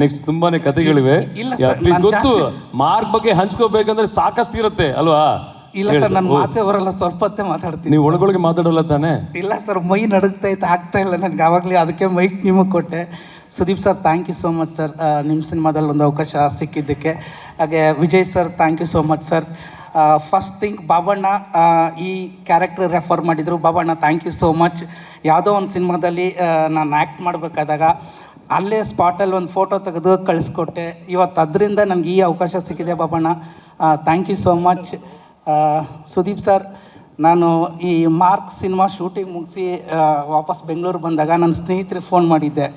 Next ತುಂಬಾನೇ ಕಥೆಗಳಿವೆ. ಇಲ್ಲ sir, Please ನಾನ್ ಗೊತ್ತು ಮಾರ್ಕ್ ಬಗ್ಗೆ ಹಂಚ್ಕೋಬೇಕಂದ್ರೆ ಸಾಕಷ್ಟು ಇರುತ್ತೆ ಅಲ್ವಾ? ಇಲ್ಲ ಸರ್, ನನ್ನ ಮಾತೇ ಬರಲ್ಲ, ಸ್ವಲ್ಪ ಹೊತ್ತೇ ಮಾತಾಡ್ತೀನಿ. ನೀವು ಒಳಗೊಳಗೆ ಮಾತಾಡಲ್ಲ ತಾನೆ? ಇಲ್ಲ ಸರ್, ಮೈ ನಡುಗ್ತಾ ಇತ್ತು, ಆಗ್ತಾ ಇಲ್ಲ ನನಗೆ. ಆವಾಗಲೇ ಅದಕ್ಕೆ ಮೈಕ್ ನಿಮಗೆ ಕೊಟ್ಟೆ. Sudeep sir, thank you so much sir, ನಿಮ್ಮ ಸಿನಿಮಾದಲ್ಲಿ ಒಂದು ಅವಕಾಶ ಸಿಕ್ಕಿದ್ದಕ್ಕೆ. ಹಾಗೆ Vijay sir, thank you so much sir. First thing, Babanna ಈ ಕ್ಯಾರೆಕ್ಟರ್ ರೆಫರ್ ಮಾಡಿದರು. Babanna, thank you so much. ಯಾವುದೋ ಒಂದು ಸಿನಿಮಾದಲ್ಲಿ ನಾನು ಆ್ಯಕ್ಟ್ ಮಾಡಬೇಕಾದಾಗ ಅಲ್ಲೇ ಸ್ಪಾಟಲ್ಲಿ ಒಂದು ಫೋಟೋ ತೆಗೆದು ಕಳಿಸ್ಕೊಟ್ಟೆ. ಇವತ್ತು ಅದರಿಂದ ನನಗೆ ಈ ಅವಕಾಶ ಸಿಕ್ಕಿದೆ Babanna, thank you so much. Sudeep sir, ನಾನು ಈ ಮಾರ್ಕ್ ಸಿನಿಮಾ ಶೂಟಿಂಗ್ ಮುಗಿಸಿ ವಾಪಸ್ ಬೆಂಗಳೂರು ಬಂದಾಗ ನನ್ನ ಸ್ನೇಹಿತರಿಗೆ ಫೋನ್ ಮಾಡಿದ್ದೆ.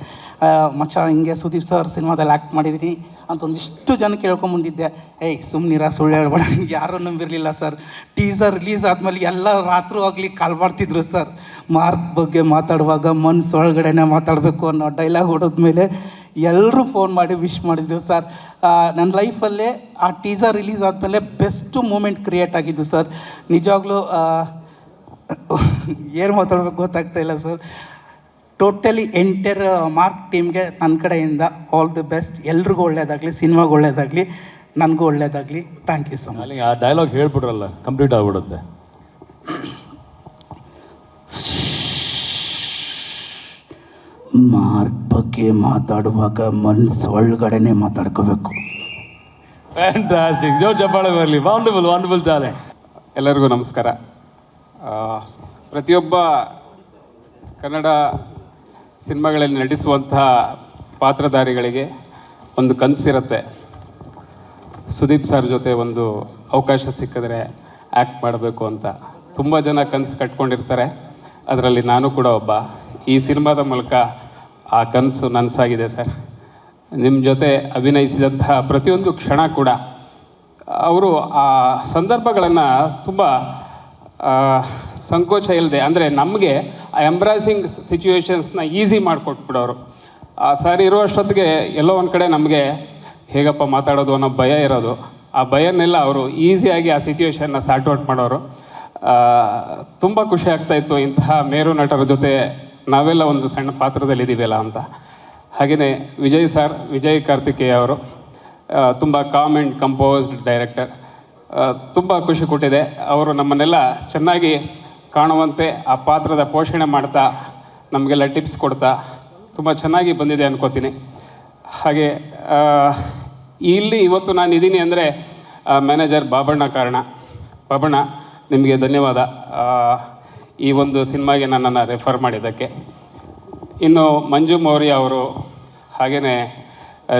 ಮಚ್ಚ, ಹಿಂಗೆ ಸುದೀಪ್ ಸರ್ ಸಿನಿಮಾದಲ್ಲಿ ಆ್ಯಕ್ಟ್ ಮಾಡಿದ್ದೀನಿ ಅಂತ ಒಂದಿಷ್ಟು ಜನಕ್ಕೆ ಹೇಳ್ಕೊಂಬಂದಿದ್ದೆ. ಏಯ್ ಸುಮ್ಮನಿರ, ಸುಳ್ಳು ಹೇಳ್ಬೇಡ. ಯಾರೂ ನಂಬಿರಲಿಲ್ಲ ಸರ್. ಟೀಸರ್ ರಿಲೀಸ್ ಆದಮೇಲೆ ಎಲ್ಲ ರಾತ್ರಿ ಆಗಲಿ ಕಾಲ್ ಮಾಡ್ತಿದ್ರು ಸರ್. ಮಾರ್ಕ್ ಬಗ್ಗೆ ಮಾತಾಡುವಾಗ ಮನಸ್ಸೊಳಗಡೆನೇ ಮಾತಾಡಬೇಕು ಅನ್ನೋ ಡೈಲಾಗ್ ಹೊಡೋದ್ಮೇಲೆ ಎಲ್ಲರೂ ಫೋನ್ ಮಾಡಿ ವಿಶ್ ಮಾಡಿದ್ರು ಸರ್. ನನ್ನ ಲೈಫಲ್ಲೇ ಆ ಟೀಸರ್ ರಿಲೀಸ್ ಆದಮೇಲೆ ಬೆಸ್ಟು ಮೂಮೆಂಟ್ ಕ್ರಿಯೇಟ್ ಆಗಿದ್ದು ಸರ್. ನಿಜವಾಗ್ಲೂ ಏನು ಮಾತಾಡಬೇಕು ಗೊತ್ತಾಗ್ತಾ ಇಲ್ಲ ಸರ್. ಟೋಟಲಿ ಎಂಟೈರ್ ಮಾರ್ಕ್ ಟೀಮ್ಗೆ ನನ್ನ ಕಡೆಯಿಂದ ಆಲ್ ದಿ ಬೆಸ್ಟ್. ಎಲ್ರಿಗೂ ಒಳ್ಳೇದಾಗಲಿ, ಸಿನಿಮಾಗೆ ಒಳ್ಳೇದಾಗಲಿ, ನನಗೂ ಒಳ್ಳೇದಾಗಲಿ. Thank you so much. ಆ ಡೈಲಾಗ್ ಹೇಳ್ಬಿಡ್ರಲ್ಲ, ಕಂಪ್ಲೀಟ್ ಆಗ್ಬಿಡುತ್ತೆ. ಮಾರ್ಕ್ ಬಗ್ಗೆ ಮಾತಾಡುವಾಗ ಮನಸ್ಸು ಒಳಗಡೆನೆ ಮಾತಾಡ್ಕೋಬೇಕು. ಫ್ಯಾಂಟಾಸ್ಟಿಕ್, ಜೋರ್ ಚಪ್ಪಾಳೆ ಬರಲಿ. Wonderful, wonderful talent. ಎಲ್ಲರಿಗೂ ನಮಸ್ಕಾರ. ಪ್ರತಿಯೊಬ್ಬ ಕನ್ನಡ ಸಿನಿಮಾಗಳಲ್ಲಿ ನಟಿಸುವಂತಹ ಪಾತ್ರಧಾರಿಗಳಿಗೆ ಒಂದು ಕನಸಿರುತ್ತೆ. ಸುದೀಪ್ ಸರ್ ಜೊತೆ ಒಂದು ಅವಕಾಶ ಸಿಕ್ಕಿದ್ರೆ ಆ್ಯಕ್ಟ್ ಮಾಡಬೇಕು ಅಂತ ತುಂಬ ಜನ ಕನಸು ಕಟ್ಕೊಂಡಿರ್ತಾರೆ. ಅದರಲ್ಲಿ ನಾನು ಕೂಡ ಒಬ್ಬ. ಈ ಸಿನಿಮಾದ ಮೂಲಕ ಆ ಕನಸು ನನಸಾಗಿದೆ ಸರ್. ನಿಮ್ಮ ಜೊತೆ ಅಭಿನಯಿಸಿದಂತಹ ಪ್ರತಿಯೊಂದು ಕ್ಷಣ ಕೂಡ ಅವರು ಆ ಸಂದರ್ಭಗಳನ್ನು ತುಂಬ ಸಂಕೋಚ ಇಲ್ಲದೆ, ಅಂದರೆ ನಮಗೆ ಆ ಎಂಬ್ರಾಸಿಂಗ್ ಸಿಚುವೇಶನ್ಸ್ನ ಈಸಿ ಮಾಡಿಕೊಟ್ಬಿಡೋರು. ಆ ಸರ್ ಇರುವಷ್ಟೊತ್ತಿಗೆ ಎಲ್ಲೋ ಒಂದು ಕಡೆ ನಮಗೆ ಹೇಗಪ್ಪ ಮಾತಾಡೋದು ಅನ್ನೋ ಭಯ ಇರೋದು. ಆ ಭಯನೆಲ್ಲ ಅವರು ಈಸಿಯಾಗಿ ಆ ಸಿಚುವೇಶನ್ನ ಸಾರ್ಟ್ ಔಟ್ ಮಾಡೋರು. ತುಂಬ ಖುಷಿ ಆಗ್ತಾಯಿತ್ತು ಇಂತಹ ಮೇರು ನಟರ ಜೊತೆ ನಾವೆಲ್ಲ ಒಂದು ಸಣ್ಣ ಪಾತ್ರದಲ್ಲಿದ್ದೀವಲ್ಲ ಅಂತ. ಹಾಗೆಯೇ ವಿಜಯ್ ಸರ್, ವಿಜಯ್ ಕಾರ್ತಿಕೇಯ ಅವರು ತುಂಬ ಕಾಮ್ ಆ್ಯಂಡ್ ಕಂಪೋಸ್ಡ್ ಡೈರೆಕ್ಟರ್. ತುಂಬ ಖುಷಿ ಕೊಟ್ಟಿದೆ. ಅವರು ನಮ್ಮನ್ನೆಲ್ಲ ಚೆನ್ನಾಗಿ ಕಾಣುವಂತೆ ಆ ಪಾತ್ರದ ಪೋಷಣೆ ಮಾಡ್ತಾ ನಮಗೆಲ್ಲ ಟಿಪ್ಸ್ ಕೊಡ್ತಾ ತುಂಬ ಚೆನ್ನಾಗಿ ಬಂದಿದೆ ಅನ್ಕೋತೀನಿ. ಹಾಗೆ ಇಲ್ಲಿ ಇವತ್ತು ನಾನು ಇದ್ದೀನಿ ಅಂದರೆ ಮ್ಯಾನೇಜರ್ ಬಾಬಣ್ಣ ಕಾರಣ. ಬಾಬಣ್ಣ, ನಿಮಗೆ ಧನ್ಯವಾದ ಈ ಒಂದು ಸಿನಿಮಾಗೆ ನನ್ನನ್ನು ರೆಫರ್ ಮಾಡಿದ್ದಕ್ಕೆ. ಇನ್ನು ಮಂಜು ಮೌರ್ಯ ಅವರು, ಹಾಗೆಯೇ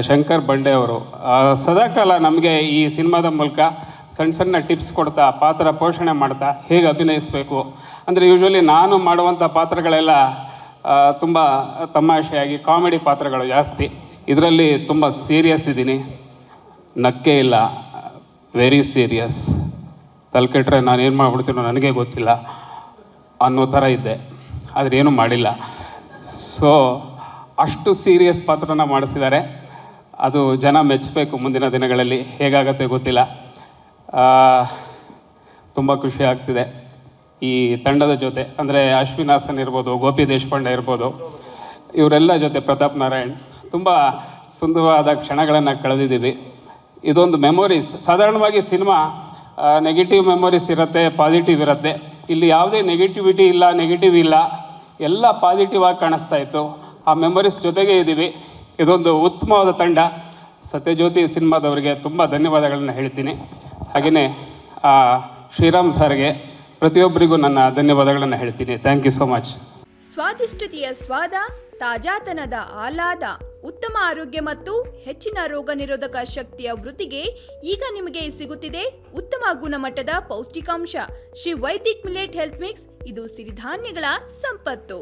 ಶಂಕರ್ ಬಂಡೆ ಅವರು ಸದಾಕಾಲ ನಮಗೆ ಈ ಸಿನಿಮಾದ ಮೂಲಕ ಸಣ್ಣ ಸಣ್ಣ ಟಿಪ್ಸ್ ಕೊಡ್ತಾ, ಪಾತ್ರ ಪೋಷಣೆ ಮಾಡ್ತಾ ಹೇಗೆ ಅಭಿನಯಿಸಬೇಕು. ಅಂದರೆ ಯೂಶ್ವಲಿ ನಾನು ಮಾಡುವಂಥ ಪಾತ್ರಗಳೆಲ್ಲ ತುಂಬ ತಮಾಷೆಯಾಗಿ ಕಾಮಿಡಿ ಪಾತ್ರಗಳು ಜಾಸ್ತಿ. ಇದರಲ್ಲಿ ತುಂಬ ಸೀರಿಯಸ್ ಇದ್ದೀನಿ, ನಕ್ಕೆ ಇಲ್ಲ, ವೆರಿ ಸೀರಿಯಸ್. ತಲೆಕೆಟ್ರೆ ನಾನು ಏನು ಮಾಡ್ಬಿಡ್ತೀನೋ ನನಗೆ ಗೊತ್ತಿಲ್ಲ ಅನ್ನೋ ಥರ ಇದ್ದೆ, ಆದರೆ ಏನೂ ಮಾಡಿಲ್ಲ. ಸೊ ಅಷ್ಟು ಸೀರಿಯಸ್ ಪಾತ್ರನ ಮಾಡಿಸಿದ್ದಾರೆ. ಅದು ಜನ ಮೆಚ್ಚಬೇಕು. ಮುಂದಿನ ದಿನಗಳಲ್ಲಿ ಹೇಗಾಗತ್ತೆ ಗೊತ್ತಿಲ್ಲ. ತುಂಬ ಖುಷಿ ಆಗ್ತಿದೆ ಈ ತಂಡದ ಜೊತೆ. ಅಂದರೆ ಅಶ್ವಿನ್ ಹಾಸನ್ ಇರ್ಬೋದು, ಗೋಪಿ ದೇಶಪಾಂಡೆ ಇರ್ಬೋದು, ಇವರೆಲ್ಲ ಜೊತೆ ಪ್ರತಾಪ್ ನಾರಾಯಣ್ ತುಂಬ ಸುಂದರವಾದ ಕ್ಷಣಗಳನ್ನು ಕಳೆದಿದ್ದೀವಿ. ಇದೊಂದು ಮೆಮೊರೀಸ್. ಸಾಧಾರಣವಾಗಿ ಸಿನಿಮಾ ನೆಗೆಟಿವ್ ಮೆಮೊರೀಸ್ ಇರುತ್ತೆ, ಪಾಸಿಟಿವ್ ಇರುತ್ತೆ. ಇಲ್ಲಿ ಯಾವುದೇ ನೆಗೆಟಿವಿಟಿ ಇಲ್ಲ, ನೆಗೆಟಿವ್ ಇಲ್ಲ, ಎಲ್ಲ ಪಾಸಿಟಿವ್ ಆಗಿ ಕಾಣಿಸ್ತಾ ಇತ್ತು. ಆ ಮೆಮೊರೀಸ್ ಜೊತೆಗೆ ಇದ್ದೀವಿ. ಇದೊಂದು ಉತ್ತಮವಾದ ತಂಡ. ಸತ್ಯಜ್ಯೋತಿ ಸಿನಿಮಾದವರಿಗೆ ತುಂಬ ಧನ್ಯವಾದಗಳನ್ನು ಹೇಳ್ತೀನಿ. ಹಾಗೆಯೇ ಶ್ರೀರಾಮ್ ಸರ್ಗೆ, ಪ್ರತಿಯೊಬ್ಬರಿಗೂ ನನ್ನ ಧನ್ಯವಾದಗಳನ್ನು ಹೇಳ್ತೀನಿ. Thank you so much. ಸ್ವಾದಿಷ್ಟತೆಯ ಸ್ವಾದ, ತಾಜಾತನದ ಆಹ್ಲಾದ, ಉತ್ತಮ ಆರೋಗ್ಯ ಮತ್ತು ಹೆಚ್ಚಿನ ರೋಗ ನಿರೋಧಕ ಶಕ್ತಿಯ ವೃದ್ಧಿಗೆ ಈಗ ನಿಮಗೆ ಸಿಗುತ್ತಿದೆ ಉತ್ತಮ ಗುಣಮಟ್ಟದ ಪೌಷ್ಟಿಕಾಂಶ. Shri Vaidik millet health mix. ಇದು ಸಿರಿಧಾನ್ಯಗಳ ಸಂಪತ್ತು.